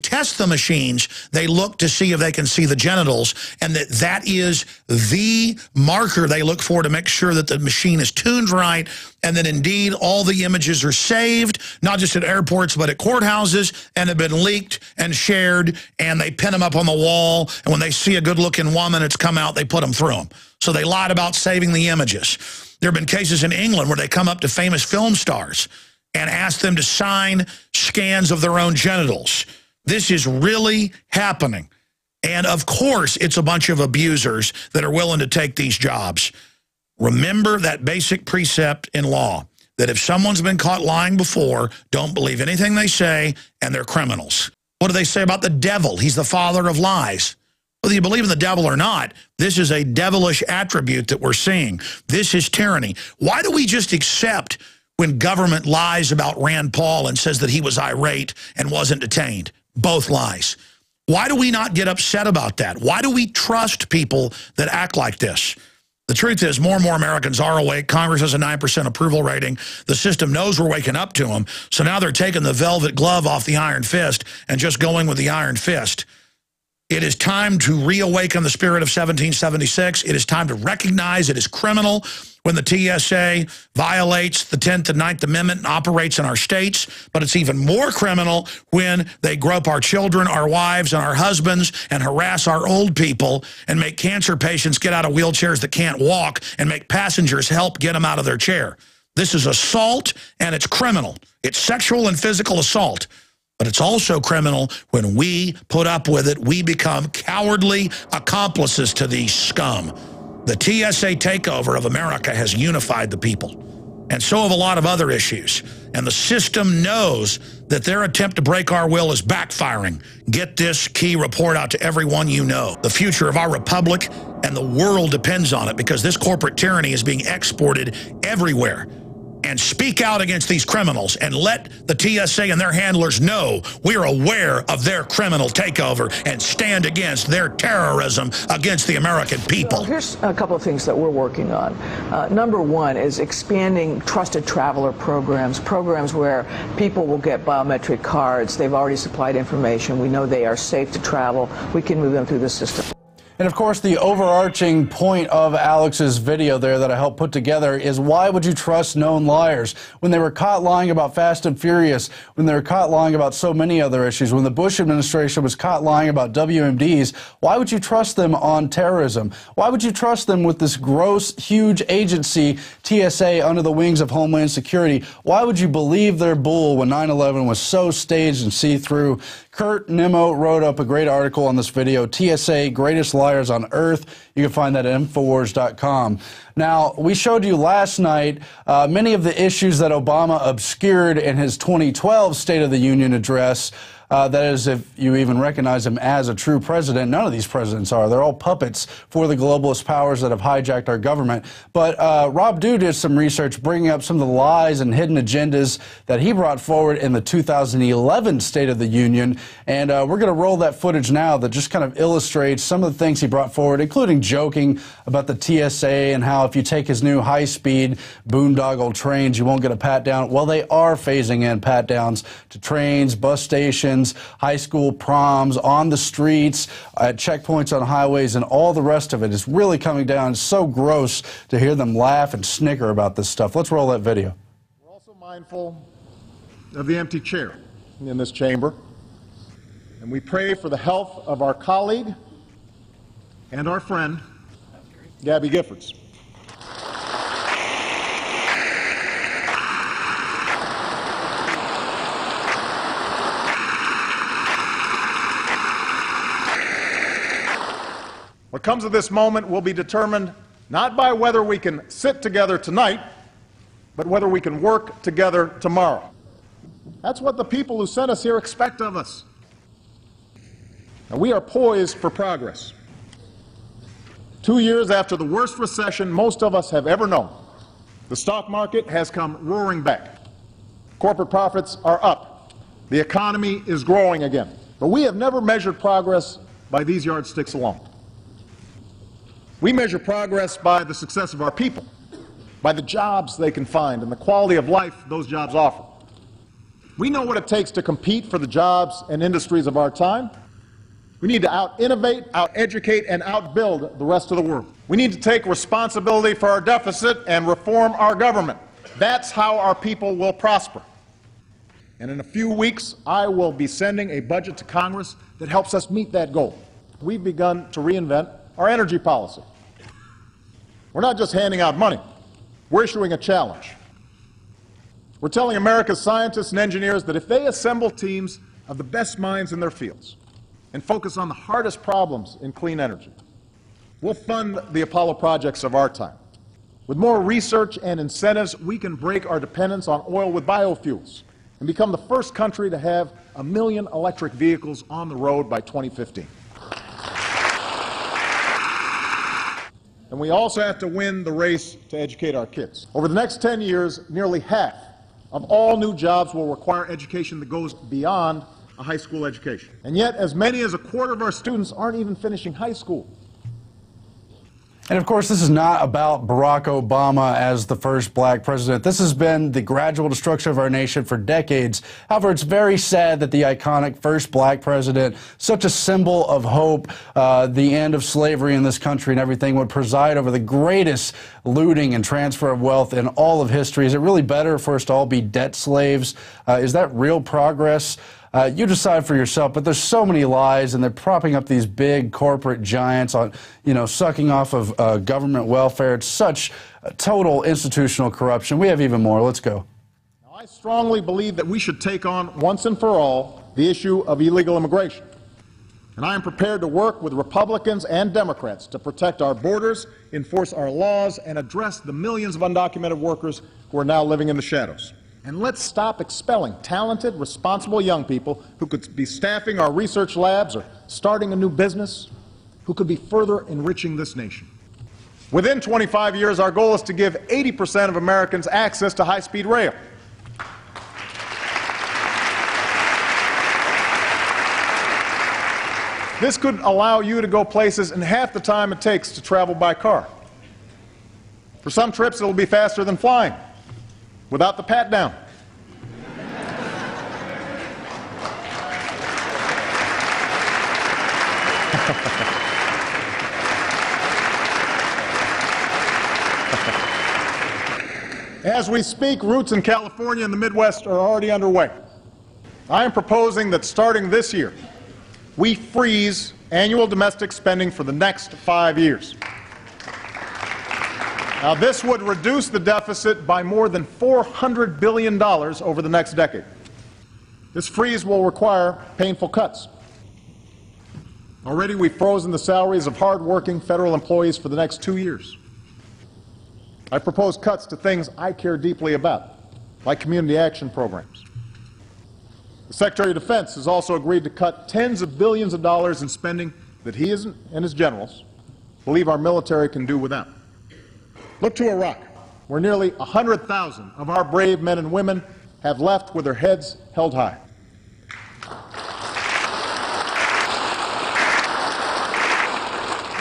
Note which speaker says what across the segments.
Speaker 1: test the machines, they look to see if they can see the genitals, and that is the marker they look for to make sure that the machine is tuned right, and that indeed all the images are saved, not just at airports but at courthouses, and have been leaked and shared, and they pin them up on the wall, and when they see a good-looking woman that's come out, they put them through them. So they lied about saving the images. There have been cases in England where they come up to famous film stars and ask them to sign scans of their own genitals. This is really happening. And of course, it's a bunch of abusers that are willing to take these jobs. Remember that basic precept in law, that if someone's been caught lying before, don't believe anything they say, and they're criminals. What do they say about the devil? He's the father of lies. Whether you believe in the devil or not, this is a devilish attribute that we're seeing. This is tyranny. Why do we just accept when government lies about Rand Paul and says that he was irate and wasn't detained? Both lies. Why do we not get upset about that? Why do we trust people that act like this? The truth is, more and more Americans are awake. Congress has a 9% approval rating. The system knows we're waking up to them. So now they're taking the velvet glove off the iron fist and just going with the iron fist. It is time to reawaken the spirit of 1776. It is time to recognize it is criminal when the TSA violates the 10th and 9th Amendment and operates in our states. But it's even more criminal when they grope our children, our wives, and our husbands and harass our old people and make cancer patients get out of wheelchairs that can't walk and make passengers help get them out of their chair. This is assault, and it's criminal. It's sexual and physical assault. But it's also criminal when we put up with it. We become cowardly accomplices to these scum. The TSA takeover of America has unified the people. And so have a lot of other issues. And the system knows that their attempt to break our will is backfiring. Get this key report out to everyone you know. The future of our republic and the world depends on it, because this corporate tyranny is being exported everywhere. And speak out against these criminals and let the TSA and their handlers know we're aware of their criminal takeover and stand against their terrorism against the American people.
Speaker 2: Well, here's a couple of things that we're working on. Number one is expanding trusted traveler programs where people will get biometric cards. They've already supplied information. We know they are safe to travel. We can move them through the system.
Speaker 3: And of course, the overarching point of Alex's video there that I helped put together is, why would you trust known liars? When they were caught lying about Fast and Furious, when they were caught lying about so many other issues, when the Bush administration was caught lying about WMDs, why would you trust them on terrorism? Why would you trust them with this gross, huge agency, TSA, under the wings of Homeland Security? Why would you believe their bull when 9/11 was so staged and see-through? Kurt Nimmo wrote up a great article on this video, TSA, Greatest Liars on Earth. You can find that at INFOWARS.com. Now, we showed you last night many of the issues that Obama obscured in his 2012 State of the Union address. That is, if you even recognize him as a true president. None of these presidents are. They're all puppets for the globalist powers that have hijacked our government. But Rob Dew did some research bringing up some of the lies and hidden agendas that he brought forward in the 2011 State of the Union. And we're going to roll that footage now that just kind of illustrates some of the things he brought forward, including joking about the TSA and how if you take his new high-speed boondoggle trains, you won't get a pat-down. Well, they are phasing in pat-downs to trains, bus stations, high school proms, on the streets, at checkpoints on highways, and all the rest of it is really coming down. It's so gross to hear them laugh and snicker about this stuff. Let's roll that video.
Speaker 4: We're also mindful of the empty chair in this chamber, and we pray for the health of our colleague and our friend, Gabby Giffords. What comes of this moment will be determined not by whether we can sit together tonight, but whether we can work together tomorrow. That's what the people who sent us here expect of us. Now, we are poised for progress. 2 years after the worst recession most of us have ever known, the stock market has come roaring back. Corporate profits are up. The economy is growing again. But we have never measured progress by these yardsticks alone. We measure progress by the success of our people, by the jobs they can find and the quality of life those jobs offer. We know what it takes to compete for the jobs and industries of our time. We need to out-innovate, out-educate, and out-build the rest of the world. We need to take responsibility for our deficit and reform our government. That's how our people will prosper. And in a few weeks, I will be sending a budget to Congress that helps us meet that goal. We've begun to reinvent our energy policy. We're not just handing out money. We're issuing a challenge. We're telling America's scientists and engineers that if they assemble teams of the best minds in their fields and focus on the hardest problems in clean energy, we'll fund the Apollo projects of our time. With more research and incentives, we can break our dependence on oil with biofuels and become the first country to have 1 million electric vehicles on the road by 2015. And we also have to win the race to educate our kids. Over the next 10 years, nearly half of all new jobs will require education that goes beyond a high school education. And yet, as many as a quarter of our students aren't even finishing high school.
Speaker 3: And of course, this is not about Barack Obama as the first black president. This has been the gradual destruction of our nation for decades. However, it's very sad that the iconic first black president, such a symbol of hope, the end of slavery in this country and everything, would preside over the greatest looting and transfer of wealth in all of history. Is it really better for us to all be debt slaves? Is that real progress? You decide for yourself, but there's so many lies, and they're propping up these big corporate giants on, sucking off of government welfare. It's such total institutional corruption. We have even more. Let's go.
Speaker 4: Now, I strongly believe that we should take on, once and for all, the issue of illegal immigration. And I am prepared to work with Republicans and Democrats to protect our borders, enforce our laws, and address the millions of undocumented workers who are now living in the shadows. And let's stop expelling talented, responsible young people who could be staffing our research labs or starting a new business, who could be further enriching this nation. Within 25 years, our goal is to give 80% of Americans access to high-speed rail. This could allow you to go places in half the time it takes to travel by car. For some trips, it'll be faster than flying, without the pat-down. As we speak, routes in California and the Midwest are already underway. I am proposing that starting this year, we freeze annual domestic spending for the next 5 years. Now, this would reduce the deficit by more than $400 billion over the next decade. This freeze will require painful cuts. Already, we've frozen the salaries of hard-working federal employees for the next 2 years. I propose cuts to things I care deeply about, like community action programs. The Secretary of Defense has also agreed to cut tens of billions of dollars in spending that he and his generals believe our military can do without. Look to Iraq, where nearly 100,000 of our brave men and women have left with their heads held high.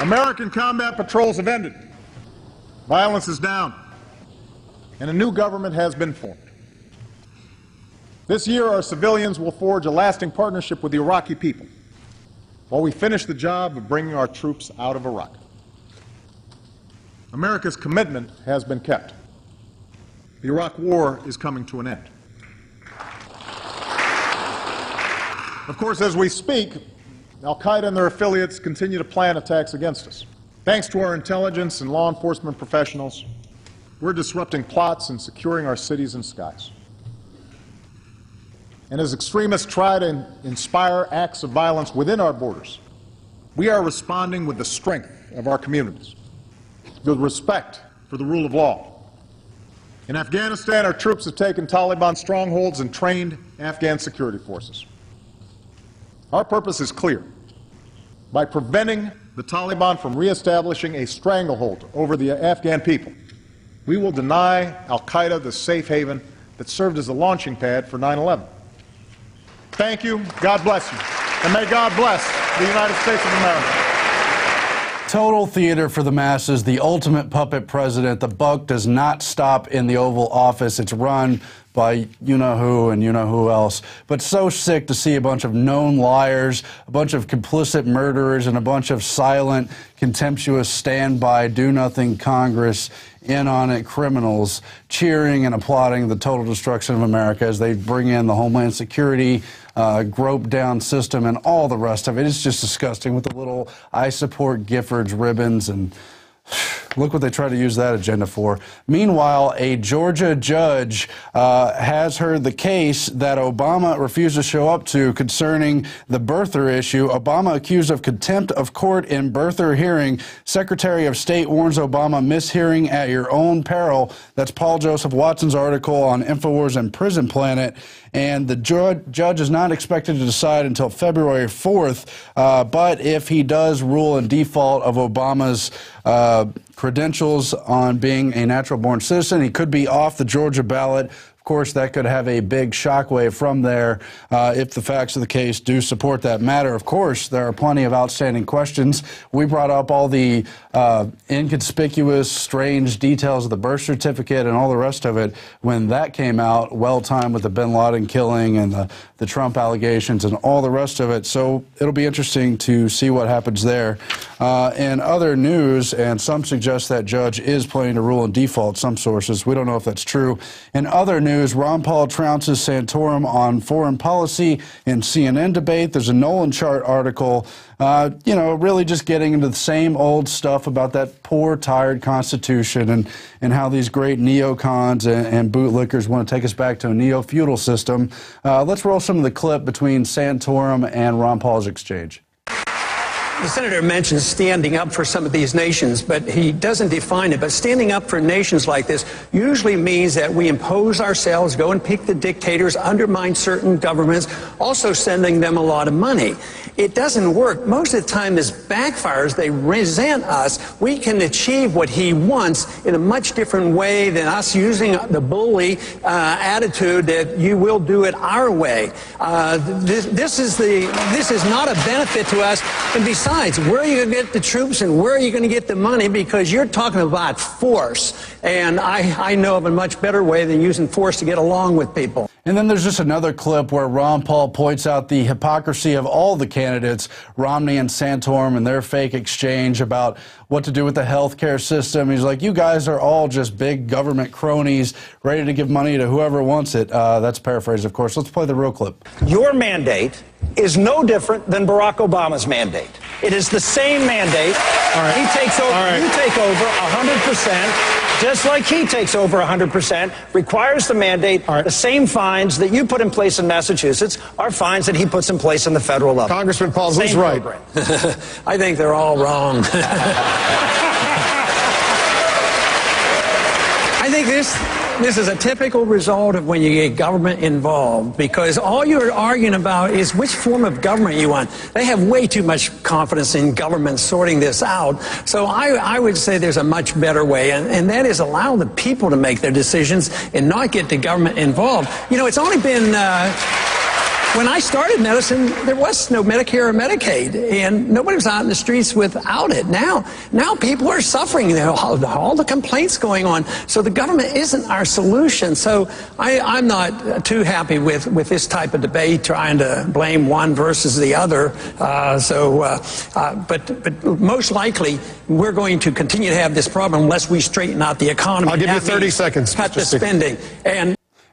Speaker 4: American combat patrols have ended. Violence is down, and a new government has been formed. This year, our civilians will forge a lasting partnership with the Iraqi people while we finish the job of bringing our troops out of Iraq. America's commitment has been kept. The Iraq War is coming to an end. Of course, as we speak, Al-Qaeda and their affiliates continue to plan attacks against us. Thanks to our intelligence and law enforcement professionals, we're disrupting plots and securing our cities and skies. And as extremists try to inspire acts of violence within our borders, we are responding with the strength of our communities, with respect for the rule of law. In Afghanistan, our troops have taken Taliban strongholds and trained Afghan security forces. Our purpose is clear. By preventing the Taliban from reestablishing a stranglehold over the Afghan people, we will deny Al-Qaeda the safe haven that served as a launching pad for 9/11. Thank you. God bless you. And may God bless the United States of America.
Speaker 3: Total theater for the masses, the ultimate puppet president. The buck does not stop in the Oval Office. It's run by you-know-who and you-know-who else, but so sick to see a bunch of known liars, a bunch of complicit murderers, and a bunch of silent, contemptuous, standby, do-nothing Congress, in-on-it criminals cheering and applauding the total destruction of America as they bring in the Homeland Security, grope-down system, and all the rest of it. It's just disgusting with the little I support Giffords ribbons, and look what they try to use that agenda for. Meanwhile, a Georgia judge has heard the case that Obama refused to show up to concerning the birther issue. Obama accused of contempt of court in birther hearing. Secretary of State warns Obama, mishearing at your own peril. That's Paul Joseph Watson's article on INFOWARS and Prison Planet. And the judge is not expected to decide until February 4th. But if he does rule in default of Obama's credentials on being a natural-born citizen, he could be off the Georgia ballot. Of course, that could have a big shockwave from there if the facts of the case do support that matter. Of course, there are plenty of outstanding questions. We brought up all the inconspicuous, strange details of the birth certificate and all the rest of it when that came out, well-timed with the bin Laden killing and the Trump allegations and all the rest of it. So it'll be interesting to see what happens there. In other news, and some suggest that judge is planning to rule in default, some sources. We don't know if that's true. In other news, Ron Paul trounces Santorum on foreign policy in CNN debate. There's a Nolan Chart article, really just getting into the same old stuff about that poor, tired Constitution and how these great neocons and bootlickers want to take us back to a neo-feudal system. Let's roll some of the clip between Santorum and Ron Paul's exchange.
Speaker 5: The senator mentions standing up for some of these nations, but he doesn't define it. But standing up for nations like this usually means that we impose ourselves, go and pick the dictators, undermine certain governments, also sending them a lot of money. It doesn't work. Most of the time this backfires. They resent us. We can achieve what he wants in a much different way than us using the bully attitude that you will do it our way. This is not a benefit to us. And besides, where are you going to get the troops and where are you going to get the money? Because you're talking about force. And I know of a much better way than using force to get along with people.
Speaker 3: And then there's just another clip where Ron Paul points out the hypocrisy of all the candidates, Romney and Santorum, and their fake exchange about what to do with the health care system. He's like, you guys are all just big government cronies ready to give money to whoever wants it. That's paraphrased, of course. Let's play the real clip.
Speaker 6: Your mandate is no different than Barack Obama's mandate. It is the same mandate. All right. He takes over, right. You take over 100%, just like he takes over 100%, requires the mandate. Right. The same fines that you put in place in Massachusetts are fines that he puts in place on the federal level.
Speaker 7: Congressman Paul, who's right?
Speaker 5: I think they're all wrong. I think this is a typical result of when you get government involved, because all you're arguing about is which form of government you want. They have way too much confidence in government sorting this out. So I would say there's a much better way, and that is allow the people to make their decisions and not get the government involved. You know, it's only been... when I started medicine, there was no Medicare or Medicaid, and nobody was out in the streets without it. Now people are suffering. All the complaints going on. So the government isn't our solution. So I'm not too happy with this type of debate, trying to blame one versus the other. But most likely, we're going to continue to have this problem unless we straighten out the economy.
Speaker 7: I'll give you 30 seconds.
Speaker 5: Cut the spending.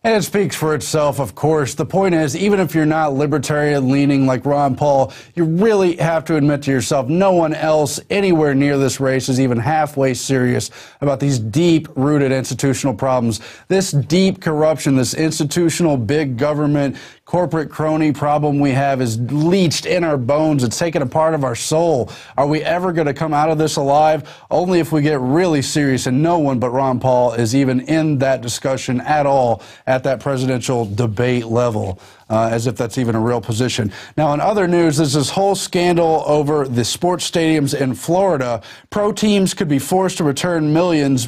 Speaker 3: And it speaks for itself, of course. The point is, even if you're not libertarian-leaning like Ron Paul, you really have to admit to yourself, no one else anywhere near this race is even halfway serious about these deep-rooted institutional problems. This deep corruption, this institutional big government, corporate crony problem we have is leached in our bones. It's taken a part of our soul. Are we ever going to come out of this alive? Only if we get really serious, and no one but Ron Paul is even in that discussion at all at that presidential debate level, as if that's even a real position. Now, in other news, there's this whole scandal over the sports stadiums in Florida. Pro teams could be forced to return millions